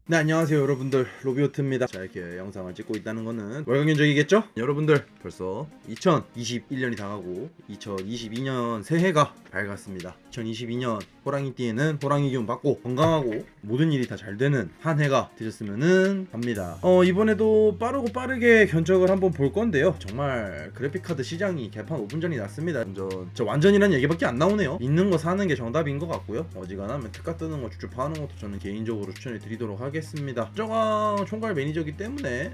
네, 안녕하세요 여러분들, 로비오트입니다. 자, 이렇게 영상을 찍고 있다는 거는 월간 견적이겠죠? 여러분들, 벌써 2021년이 다가고 2022년 새해가 밝았습니다. 2022년 호랑이띠에는 호랑이 기운 받고 건강하고 모든 일이 다 잘 되는 한 해가 되셨으면 합니다. 이번에도 빠르게 견적을 한번 볼 건데요. 정말 그래픽카드 시장이 개판 5분 전이 났습니다. 저 완전이란 얘기밖에 안 나오네요. 있는 거 사는 게 정답인 것 같고요. 어지간하면 특가 뜨는 거 쭉쭉 파는 것도 저는 개인적으로 추천해 드리도록 하겠습니다. 저가 총괄 매니저이기 때문에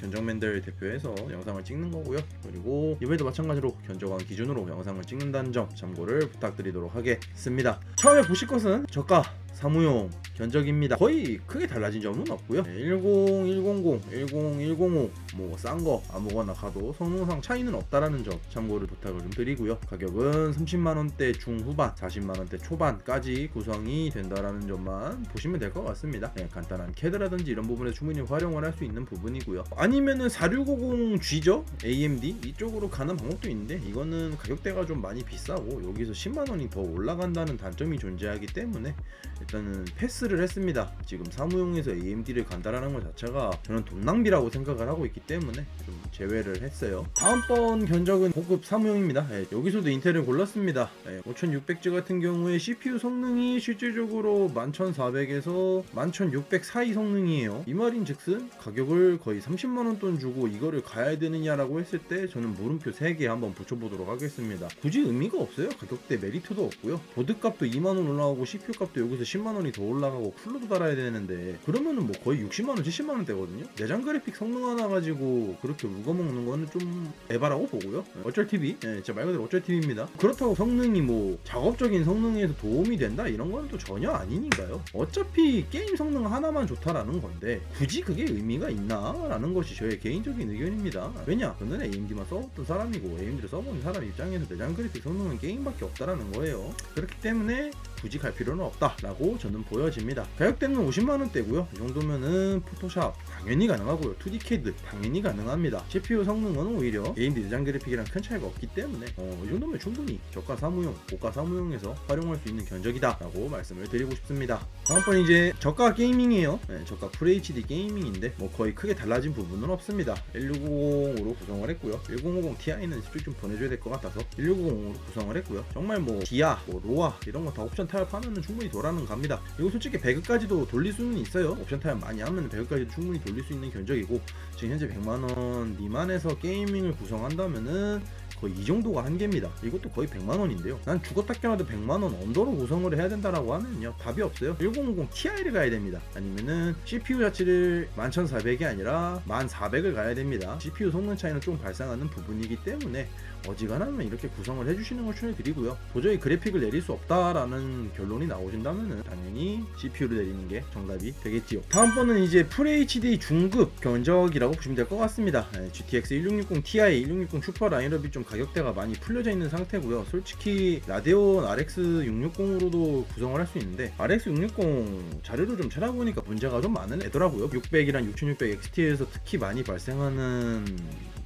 견적맨들 대표해서 영상을 찍는 거고요. 그리고 이번에도 마찬가지로 견적왕 기준으로 영상을 찍는다는 점 참고를 부탁드리도록 하겠습니다. 처음에 보실 것은 저가 사무용 견적입니다. 거의 크게 달라진 점은 없고요. 10, 100, 10105 뭐 싼 거 아무거나 가도 성능상 차이는 없다라는 점 참고를 부탁을 좀 드리고요. 가격은 30만원대 중후반, 40만원대 초반까지 구성이 된다라는 점만 보시면 될 것 같습니다. 간단한 CAD라든지 이런 부분에 충분히 활용을 할 수 있는 부분이고요. 아니면은 4650G죠? AMD 이쪽으로 가는 방법도 있는데 이거는 가격대가 좀 많이 비싸고 여기서 10만원이 더 올라간다는 단점이 존재하기 때문에 일단은 패스를 했습니다. 지금 사무용에서 AMD를 간다라는 것 자체가 저는 돈 낭비라고 생각을 하고 있기 때문에 좀 제외를 했어요. 다음번 견적은 고급 사무용입니다. 여기서도 인텔을 골랐습니다. 5600G 같은 경우에 CPU 성능이 실질적으로 11400에서 11600 사이 성능이에요. 이 말인 즉슨 가격을 거의 30만원 돈 주고 이거를 가야 되느냐라고 했을 때 저는 물음표 3개 한번 붙여보도록 하겠습니다. 굳이 의미가 없어요. 가격대 메리트도 없고요. 보드값도 2만원 올라가고 CPU 값도 여기서 10만원이 더 올라가고 쿨러도 달아야 되는데 그러면은 뭐 거의 60만원 70만원 대거든요. 내장 그래픽 성능 하나 가지고 그렇게 울거먹는 거는 좀 에바라고 보고요. 어쩔 TV, 진짜 말 그대로 어쩔 TV입니다. 그렇다고 성능이 뭐 작업적인 성능에서 도움이 된다 이런 건 또 전혀 아니니까요. 어차피 게임 성능 하나만 좋다라는 건데 굳이 그게 의미가 있나 라는 것이 저의 개인적인 의견입니다. 왜냐, 저는 AMD만 써봤던 사람이고 AMD를 써본 사람 입장에서 내장 그래픽 성능은 게임밖에 없다라는 거예요. 그렇기 때문에 굳이 갈 필요는 없다라고 저는 보여집니다. 가격대는 50만원대고요. 이 정도면은 포토샵 당연히 가능하고요. 2D CAD 당연히 가능합니다. CPU 성능은 오히려 AMD 내장 그래픽이랑 큰 차이가 없기 때문에 이 정도면 충분히 저가 사무용, 고가 사무용에서 활용할 수 있는 견적이다 라고 말씀을 드리고 싶습니다. 다음번 이제 저가 게이밍이에요. 저가 FHD 게이밍인데 뭐 거의 크게 달라진 부분은 없습니다. 1650으로 구성을 했고요. 1050 Ti는 스펙 좀 보내줘야 될 것 같아서 1650으로 구성을 했고요. 정말 뭐 디아, 뭐 로아 이런 거 다 옵션 타협하면 충분히 돌아는 갑니다. 이거 솔직히 배그까지도 돌릴 수는 있어요. 옵션 타협 많이 하면 배그까지도 충분히 돌릴 수 있는 견적이고 지금 현재 100만원 미만에서 게이밍을 구성한다면은 거의 이 정도가 한계입니다. 이것도 거의 100만원인데요. 난 죽었다 깨어나도 100만원 언더로 구성을 해야 된다라고 하면요 답이 없어요. 1050 Ti를 가야 됩니다. 아니면은 CPU 자체를 11400이 아니라 1400을 가야 됩니다. CPU 성능 차이는 좀 발생하는 부분이기 때문에 어지간하면 이렇게 구성을 해주시는 걸 추천해드리고요. 도저히 그래픽을 내릴 수 없다라는 결론이 나오신다면 당연히 CPU를 내리는 게 정답이 되겠지요. 다음번은 이제 FHD 중급 견적이라고 보시면 될 것 같습니다. GTX 1660 Ti, 1660 슈퍼 라인업이 좀 가격대가 많이 풀려져 있는 상태고요. 솔직히 라데온 RX 660으로도 구성을 할 수 있는데 RX 660 자료를 좀 찾아보니까 문제가 좀 많은 애더라고요. 600이랑 6600 XT에서 특히 많이 발생하는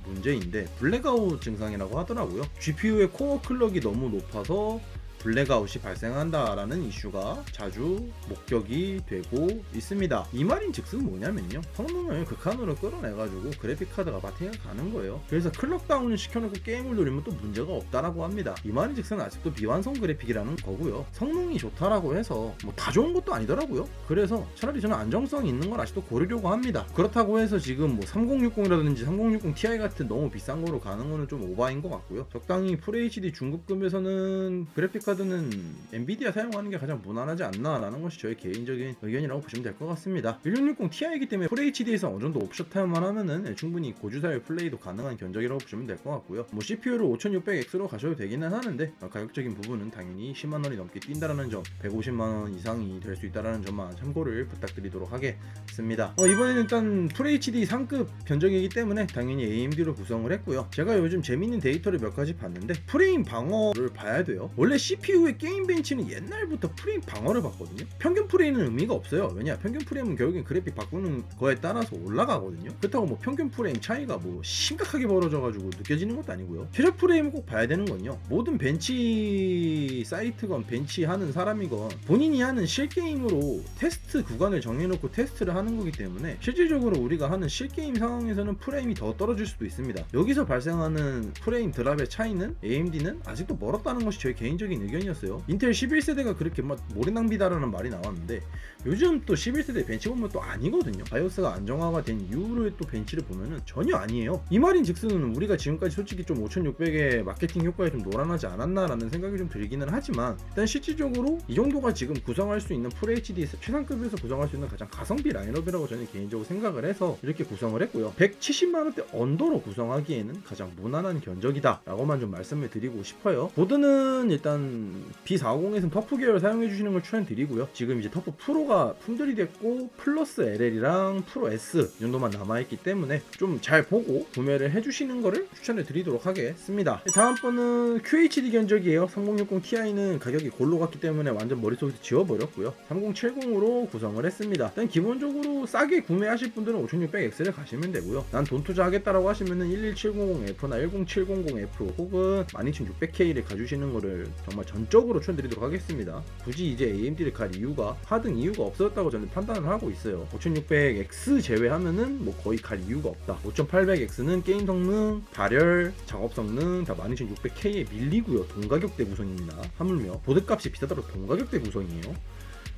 문제인데 블랙아웃 증상이라고 하더라고요. GPU의 코어 클럭이 너무 높아서 블랙아웃이 발생한다라는 이슈가 자주 목격이 되고 있습니다. 이 말인 즉슨 뭐냐면요, 성능을 극한으로 끌어내가지고 그래픽카드가 바팅을 가는 거예요. 그래서 클럭 다운을 시켜놓고 게임을 누르면 또 문제가 없다라고 합니다. 이 말인 즉슨 아직도 미완성 그래픽이라는 거고요. 성능이 좋다라고 해서 뭐 다 좋은 것도 아니더라고요. 그래서 차라리 저는 안정성이 있는 걸 아직도 고르려고 합니다. 그렇다고 해서 지금 뭐 3060이라든지 3060 Ti 같은 너무 비싼 거로 가는 거는 좀 오바인 것 같고요. 적당히 FHD 중급급에서는 그래픽카드 는 엔비디아 사용하는 게 가장 무난하지 않나라는 것이 저의 개인적인 의견이라고 보시면 될 것 같습니다. 1660 Ti이기 때문에 FHD에서 어느 정도 옵션 타협만 하면은 충분히 고주사의 플레이도 가능한 견적이라고 보시면 될 것 같고요. 뭐 CPU를 5600X로 가셔도 되기는 하는데 가격적인 부분은 당연히 10만원이 넘게 뛴다라는 점, 150만원 이상이 될 수 있다라는 점만 참고를 부탁드리도록 하겠습니다. 이번에는 일단 FHD 상급 견적이기 때문에 당연히 AMD로 구성을 했고요. 제가 요즘 재밌는 데이터를 몇 가지 봤는데 프레임 방어를 봐야 돼요. 원래 CPU CPU의 게임 벤치는 옛날부터 프레임 방어를 받거든요. 평균 프레임은 의미가 없어요. 왜냐, 평균 프레임은 결국엔 그래픽 바꾸는 거에 따라서 올라가거든요. 그렇다고 뭐 평균 프레임 차이가 뭐 심각하게 벌어져가지고 느껴지는 것도 아니고요. 최저 프레임을 꼭 봐야 되는 건요, 모든 벤치 사이트건 벤치 하는 사람이건 본인이 하는 실게임으로 테스트 구간을 정해놓고 테스트를 하는 거기 때문에 실질적으로 우리가 하는 실게임 상황에서는 프레임이 더 떨어질 수도 있습니다. 여기서 발생하는 프레임 드랍의 차이는 AMD는 아직도 멀었다는 것이 저의 개인적인 의견이었어요. 인텔 11세대가 그렇게 막 모래 낭비다라는 말이 나왔는데 요즘 또 11세대 벤치 보면 또 아니거든요. 바이오스가 안정화가 된 이후로의 또 벤치를 보면은 전혀 아니에요. 이 말인 즉슨 우리가 지금까지 솔직히 좀 5600의 마케팅 효과에 좀 노란하지 않았나라는 생각이 좀 들기는 하지만, 일단 실질적으로 이 정도가 지금 구성할 수 있는 FHD 최상급에서 구성할 수 있는 가장 가성비 라인업이라고 저는 개인적으로 생각을 해서 이렇게 구성을 했고요. 170만원대 언더로 구성하기에는 가장 무난한 견적이다 라고만 좀 말씀을 드리고 싶어요. 보드는 일단 B450에서는 터프 계열 사용해주시는 걸 추천드리고요. 지금 이제 터프 프로가 품절이 됐고 플러스 LL이랑 프로 S 이 정도만 남아있기 때문에 좀 잘 보고 구매를 해주시는 거를 추천을 드리도록 하겠습니다. 다음 번은 QHD 견적이에요. 3060 Ti는 가격이 골로 갔기 때문에 완전 머릿속에서 지워버렸고요. 3070으로 구성을 했습니다. 일단 기본적으로 싸게 구매하실 분들은 5600X를 가시면 되고요. 난 돈 투자하겠다라고 하시면은 11700F나 10700F 혹은 12600K를 가주시는 거를 정말 전적으로 추천드리도록 하겠습니다. 굳이 이제 AMD를 갈 이유가, 하등 이유가 없었다고 저는 판단을 하고 있어요. 5600X 제외하면은 뭐 거의 갈 이유가 없다. 5800X는 게임 성능, 발열, 작업 성능 다 12600K에 밀리고요. 동가격대 구성입니다. 하물며 보드값이 비싸더라도 동가격대 구성이에요.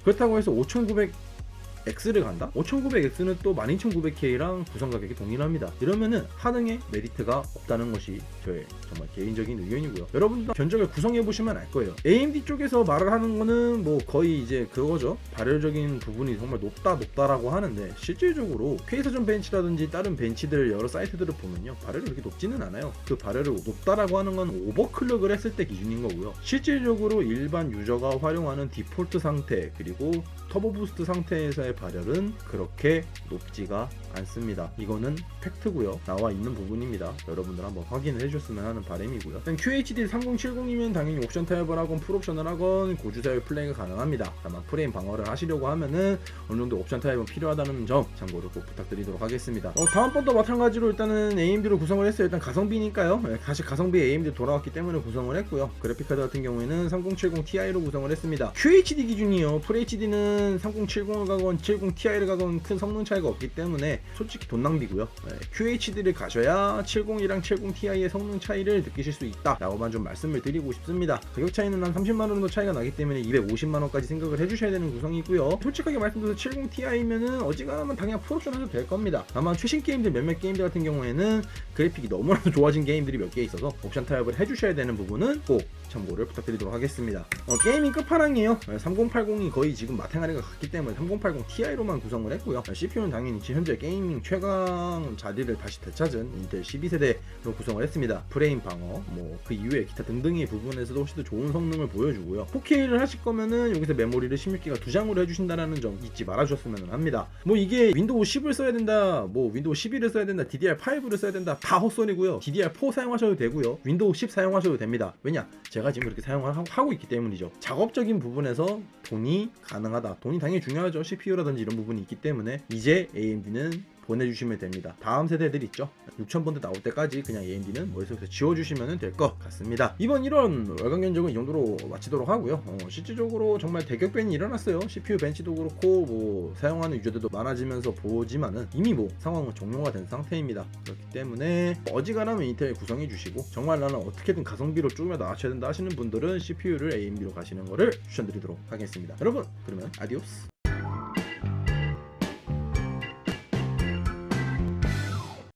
그렇다고 해서 5900X를 간다? 5900X는 또 12900K랑 구성 가격이 동일합니다. 이러면은 하등의 메리트가 없다는 것이 저의 정말 개인적인 의견이고요. 여러분도 견적을 구성해보시면 알 거예요. AMD 쪽에서 말을 하는 거는 뭐 거의 이제 그거죠. 발열적인 부분이 정말 높다라고 하는데 실질적으로 K사전 벤치라든지 다른 벤치들 여러 사이트들을 보면요, 발열이 그렇게 높지는 않아요. 그 발열을 높다라고 하는 건 오버클럭을 했을 때 기준인 거고요. 실질적으로 일반 유저가 활용하는 디폴트 상태 그리고 터보 부스트 상태에서의 발열은 그렇게 높지가 않습니다. 이거는 팩트고요. 나와 있는 부분입니다. 여러분들 한번 확인을 해주셨으면 하는 바람이고요. QHD 3070이면 당연히 옵션 타협을 하건 풀옵션을 하건 고주사율 플레이가 가능합니다. 다만 프레임 방어를 하시려고 하면은 어느 정도 옵션 타협은 필요하다는 점 참고를 꼭 부탁드리도록 하겠습니다. 다음번도 마찬가지로 일단은 AMD로 구성을 했어요. 일단 가성비니까요. 다시 가성비 AMD 돌아왔기 때문에 구성을 했고요. 그래픽카드 같은 경우에는 3070 Ti로 구성을 했습니다. QHD 기준이요. FHD는 3070을 가건 70 Ti를 가건 큰 성능 차이가 없기 때문에 솔직히 돈 낭비고요. QHD를 가셔야 70이랑 70 Ti의 성능 차이를 느끼실 수 있다 라고만 좀 말씀을 드리고 싶습니다. 가격 차이는 한 30만원 정도 차이가 나기 때문에 250만원까지 생각을 해주셔야 되는 구성이고요. 솔직하게 말씀드려서 70 Ti면은 어지간하면 당연 풀옵션 하셔도 될 겁니다. 다만 최신 게임들 몇몇 게임들 같은 경우에는 그래픽이 너무나도 좋아진 게임들이 몇 개 있어서 옵션 타협을 해주셔야 되는 부분은 꼭 참고를 부탁드리도록 하겠습니다. 게이밍 끝판왕이에요. 3080이 거의 지금 마탱아리가 갔기 때문에 3080 Ti로만 구성을 했고요. CPU는 당연히 현재 게이밍 최강 자리를 다시 되찾은 인텔 12세대로 구성을 했습니다. 프레임 방어, 뭐 그 이외에 기타 등등의 부분에서도 훨씬 더 좋은 성능을 보여주고요. 4K를 하실 거면은 여기서 메모리를 16기가 2장으로 해주신다는 점 잊지 말아주셨으면 합니다. 뭐 이게 윈도우 10을 써야 된다, 뭐 윈도우 11을 써야 된다, DDR5를 써야 된다, 다 헛소리고요. DDR4 사용하셔도 되고요. 윈도우 10 사용하셔도 됩니다. 왜냐? 제가 지금 그렇게 사용을 하고 있기 때문이죠. 작업적인 부분에서 돈이 가능하다. 돈이 당연히 중요하죠. CPU라든지 이런 부분이 있기 때문에 이제 AMD는 보내주시면 됩니다. 다음 세대들 있죠. 6000번대 나올 때까지 그냥 AMD는 머릿속에서 지워주시면 될 것 같습니다. 이번 1월 월간 견적은 이 정도로 마치도록 하고요. 실질적으로 정말 대격변이 일어났어요. CPU 벤치도 그렇고 뭐 사용하는 유저들도 많아지면서 보지만은 이미 뭐 상황은 종료가 된 상태입니다. 그렇기 때문에 어지간하면 인텔 구성해 주시고 정말 나는 어떻게든 가성비로 조금이라도 낮춰야 된다 하시는 분들은 CPU를 AMD로 가시는 거를 추천드리도록 하겠습니다. 여러분, 그러면 아디오스.